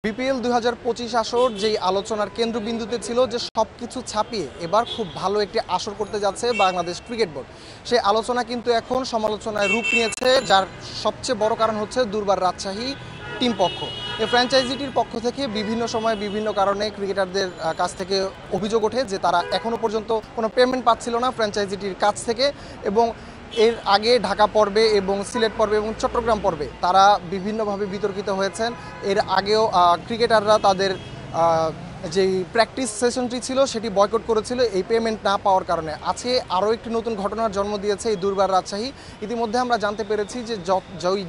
BPL ২০২৫ আসর যেই আলোচনার কেন্দ্রবিন্দুতে ছিল যে সবকিছু ছাপিয়ে এবার খুব ভালো একটি আসর করতে যাচ্ছে বাংলাদেশ ক্রিকেট বোর্ড। সেই আলোচনা কিন্তু এখন সমালোচনায় রূপ নিয়েছে, যার সবচেয়ে বড় কারণ হচ্ছে দুর্বার রাজশাহী টিম পক্ষ। এই ফ্র্যাঞ্চাইজিটির পক্ষ থেকে বিভিন্ন সময় বিভিন্ন কারণে ক্রিকেটারদের কাছ থেকে অভিযোগ ওঠে যে তারা এখনও পর্যন্ত কোনো পেমেন্ট পাচ্ছিল না ফ্র্যাঞ্চাইজিটির কাছ থেকে, এবং এর আগে ঢাকা পর্বে এবং সিলেট পর্বে এবং চট্টগ্রাম পর্বে তারা বিভিন্নভাবে বিতর্কিত হয়েছেন। এর আগেও ক্রিকেটাররা তাদের যেই প্র্যাকটিস সেশনটি ছিল সেটি বয়কট করেছিল এই পেমেন্ট না পাওয়ার কারণে। আছে আরও একটি নতুন ঘটনার জন্ম দিয়েছে এই দুর্বার রাজশাহী। ইতিমধ্যে আমরা জানতে পেরেছি যে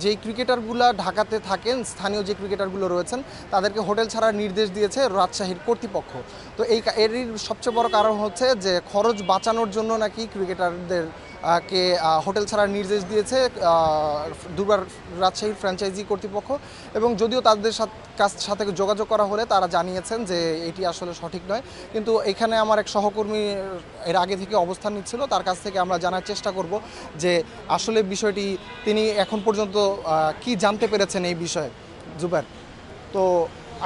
যেই ক্রিকেটারগুলো ঢাকাতে থাকেন, স্থানীয় যে ক্রিকেটারগুলো রয়েছেন, তাদেরকে হোটেল ছাড়ার নির্দেশ দিয়েছে রাজশাহীর কর্তৃপক্ষ। তো এরই সবচেয়ে বড় কারণ হচ্ছে যে খরচ বাঁচানোর জন্য নাকি ক্রিকেটারদের কে হোটেল ছাড়ার নির্দেশ দিয়েছে দুর্বার রাজশাহীর ফ্র্যাঞ্চাইজি কর্তৃপক্ষ। এবং যদিও তাদের সাথে যোগাযোগ করা হলে তারা জানিয়েছেন যে এটি আসলে সঠিক নয়। কিন্তু এখানে আমার এক সহকর্মী এর আগে থেকে অবস্থান নিচ্ছিল, তার কাছ থেকে আমরা জানার চেষ্টা করব যে আসলে বিষয়টি তিনি এখন পর্যন্ত কি জানতে পেরেছেন এই বিষয়ে। জুবায়ের, তো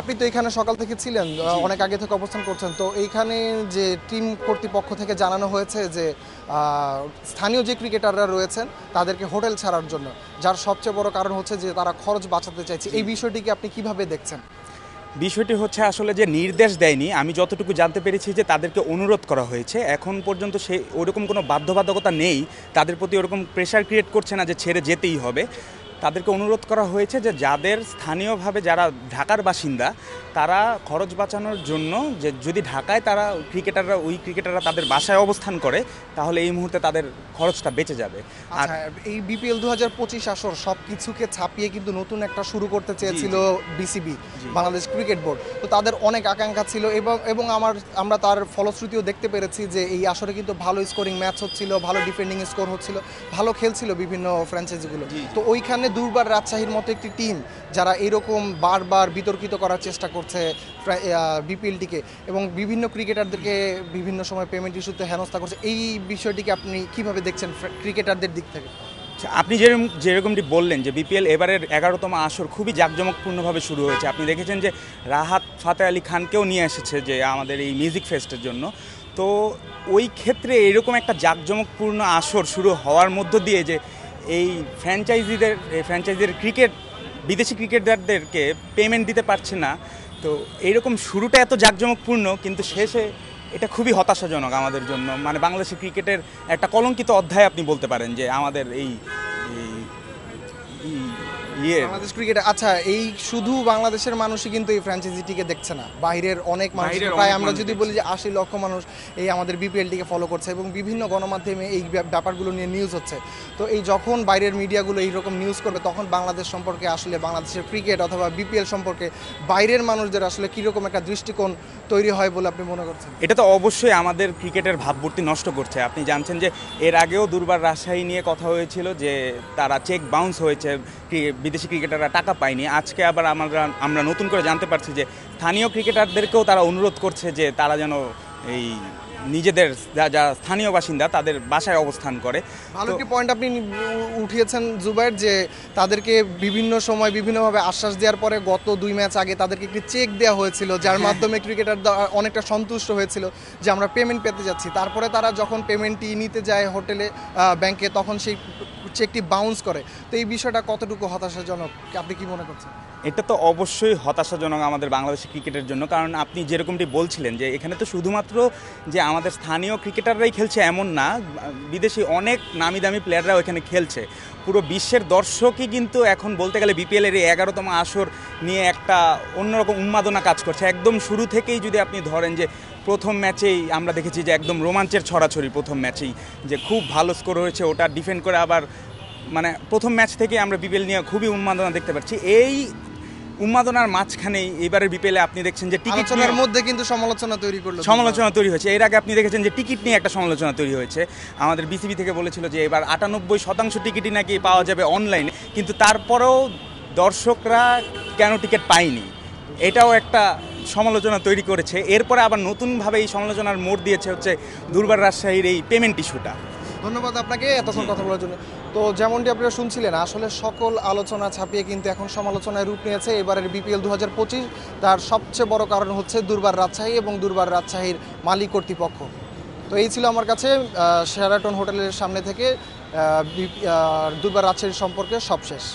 আপনি তো এখানে সকাল থেকে ছিলেন, অনেক আগে থেকে অবস্থান করছেন, তো এইখানে যে টিম কর্তৃপক্ষ থেকে জানানো হয়েছে যে স্থানীয় যে ক্রিকেটাররা রয়েছেন তাদেরকে হোটেল ছাড়ার জন্য, যার সবচেয়ে বড় কারণ হচ্ছে যে তারা খরচ বাঁচাতে চাইছে, এই বিষয়টিকে আপনি কিভাবে দেখছেন? বিষয়টি হচ্ছে আসলে যে নির্দেশ দেয়নি, আমি যতটুকু জানতে পেরেছি যে তাদেরকে অনুরোধ করা হয়েছে। এখন পর্যন্ত সে ওরকম কোনো বাধ্যবাধকতা নেই, তাদের প্রতি ওরকম প্রেশার ক্রিয়েট করছে না যে ছেড়ে যেতেই হবে। তাদেরকে অনুরোধ করা হয়েছে যে যাদের স্থানীয়ভাবে যারা ঢাকার বাসিন্দা তারা খরচ বাঁচানোর জন্য, যে যদি ঢাকায় তারা ক্রিকেটাররা তাদের বাসায় অবস্থান করে তাহলে এই মুহূর্তে তাদের খরচটা বেঁচে যাবে। আর এই বিপিএল ২০২৫ আসর সব কিছুকে ছাপিয়ে কিন্তু নতুন একটা শুরু করতে চেয়েছিল বিসিবি, বাংলাদেশ ক্রিকেট বোর্ড। তো তাদের অনেক আকাঙ্ক্ষা ছিল এবং আমরা তার ফলশ্রুতিও দেখতে পেরেছি যে এই আসরে কিন্তু ভালো স্কোরিং ম্যাচ হচ্ছিল, ভালো ডিফেন্ডিং স্কোর হচ্ছিল, ভালো খেলছিল বিভিন্ন ফ্র্যাঞ্চাইজিগুলো। তো ওইখানে দুর্বার রাজশাহীর মতো একটি টিম যারা এরকম বারবার বিতর্কিত করার চেষ্টা করছে বিপিএলটিকে এবং বিভিন্ন ক্রিকেটারদেরকে বিভিন্ন সময় পেমেন্ট ইস্যুতে হেনস্থা করছে, এই বিষয়টিকে আপনি কিভাবে দেখছেন ক্রিকেটারদের দিক থেকে? আপনি যেরকমটি বললেন যে বিপিএল এবারের 11তম আসর খুবই জাঁকজমকপূর্ণভাবে শুরু হয়েছে। আপনি দেখেছেন যে রাহাত ফাতে আলী খানকেও নিয়ে এসেছে যে আমাদের এই মিউজিক ফেস্টের জন্য। তো ওই ক্ষেত্রে এরকম একটা জাঁকজমকপূর্ণ আসর শুরু হওয়ার মধ্য দিয়ে যে এই ফ্র্যাঞ্চাইজির বিদেশি ক্রিকেটারদেরকে পেমেন্ট দিতে পারছে না, তো এইরকম শুরুটা এত জাঁকজমকপূর্ণ কিন্তু শেষে এটা খুবই হতাশাজনক আমাদের জন্য। মানে বাংলাদেশের ক্রিকেটের একটা কলঙ্কিত অধ্যায় আপনি বলতে পারেন যে আমাদের এই বাংলাদেশ ক্রিকেট। আচ্ছা, এই শুধু বাংলাদেশের মানুষই কিন্তু এই ফ্র্যাঞ্চাইজিটিকে দেখছে না, বাইরের অনেক মানুষ, প্রায় আমরা যদি বলি যে 80 লক্ষ মানুষ এই আমাদের বিপিএলটিকে ফলো করছে এবং বিভিন্ন গণমাধ্যমে এই ব্যাপারগুলো নিয়ে নিউজ হচ্ছে। তো এই যখন বাইরের মিডিয়াগুলো এইরকম নিউজ করবে তখন বাংলাদেশ সম্পর্কে, আসলে বাংলাদেশের ক্রিকেট অথবা বিপিএল সম্পর্কে বাইরের মানুষদের আসলে কীরকম একটা দৃষ্টিকোণ তৈরি হয় বলে আপনি মনে করছেন? এটা তো অবশ্যই আমাদের ক্রিকেটের ভাবমূর্তি নষ্ট করছে। আপনি জানছেন যে এর আগেও দুর্বার রাজশাহী নিয়ে কথা হয়েছিল যে তারা চেক বাউন্স হয়েছে, বিদেশি ক্রিকেটাররা টাকা পায়নি। আজকে আবার আমরা নতুন করে জানতে পারছি যে স্থানীয় ক্রিকেটারদেরকেও তারা অনুরোধ করছে যে তারা যেন এই নিজেদের যা স্থানীয় বাসিন্দা তাদের বাসায় অবস্থান করে। ভালো একটি পয়েন্ট আপনি উঠিয়েছেন জুবায়ের, যে তাদেরকে বিভিন্ন সময় বিভিন্নভাবে আশ্বাস দেওয়ার পরে গত 2 ম্যাচ আগে তাদেরকে একটি চেক দেওয়া হয়েছিল, যার মাধ্যমে ক্রিকেটার অনেকটা সন্তুষ্ট হয়েছিল যে আমরা পেমেন্ট পেতে যাচ্ছি। তারপরে তারা যখন পেমেন্টটি নিতে যায় হোটেলে, ব্যাংকে, তখন সেই চেকটি বাউন্স করে। তো এই বিষয়টা কতটুকু হতাশাজনক, আপনি কি মনে করছেন? এটা তো অবশ্যই হতাশাজনক আমাদের বাংলাদেশের ক্রিকেটের জন্য, কারণ আপনি যেরকমটি বলছিলেন যে এখানে তো শুধুমাত্র যে আমাদের স্থানীয় ক্রিকেটাররাই খেলছে এমন না, বিদেশি অনেক নামি দামি প্লেয়াররাও এখানে খেলছে। পুরো বিশ্বের দর্শকই কিন্তু এখন বলতে গেলে বিপিএলের এই 11তম আসর নিয়ে একটা অন্যরকম উন্মাদনা কাজ করছে। একদম শুরু থেকেই যদি আপনি ধরেন যে প্রথম ম্যাচেই আমরা দেখেছি যে একদম রোমাঞ্চের ছড়াছড়ি, প্রথম ম্যাচেই যে খুব ভালো স্কোর হয়েছে, ওটা ডিফেন্ড করে আবার মানে প্রথম ম্যাচ থেকে আমরা বিপিএল নিয়ে খুবই উন্মাদনা দেখতে পাচ্ছি। এই উন্মাদনার মাঝখানেই এবারের বিপিএলে আপনি দেখছেন যে টিকিটের মধ্যে কিন্তু সমালোচনা তৈরি হয়েছে। এর আগে আপনি দেখেছেন যে টিকিট নিয়ে একটা সমালোচনা তৈরি হয়েছে। আমাদের বিসিবি থেকে বলেছিল যে এবার 98% টিকিটই নাকি পাওয়া যাবে অনলাইনে, কিন্তু তারপরেও দর্শকরা কেন টিকিট পায়নি, এটাও একটা সমালোচনা তৈরি করেছে। এরপরে আবার নতুনভাবে এই সমালোচনার মোড় দিয়েছে হচ্ছে দুর্বার রাজশাহীর এই পেমেন্ট ইস্যুটা। ধন্যবাদ আপনাকে এতক্ষণ কথা বলার জন্য। তো যেমনটি আপনারা শুনছিলেন, আসলে সকল আলোচনা ছাপিয়ে কিন্তু এখন সমালোচনায় রূপ নিয়েছে এবারের বিপিএল 2025। তার সবচেয়ে বড় কারণ হচ্ছে দুর্বার রাজশাহী এবং দুর্বার রাজশাহীর মালিক কর্তৃপক্ষ। তো এই ছিল আমার কাছে শেরাটন হোটেলের সামনে থেকে দুর্বার রাজশাহীর সম্পর্কে সবশেষ।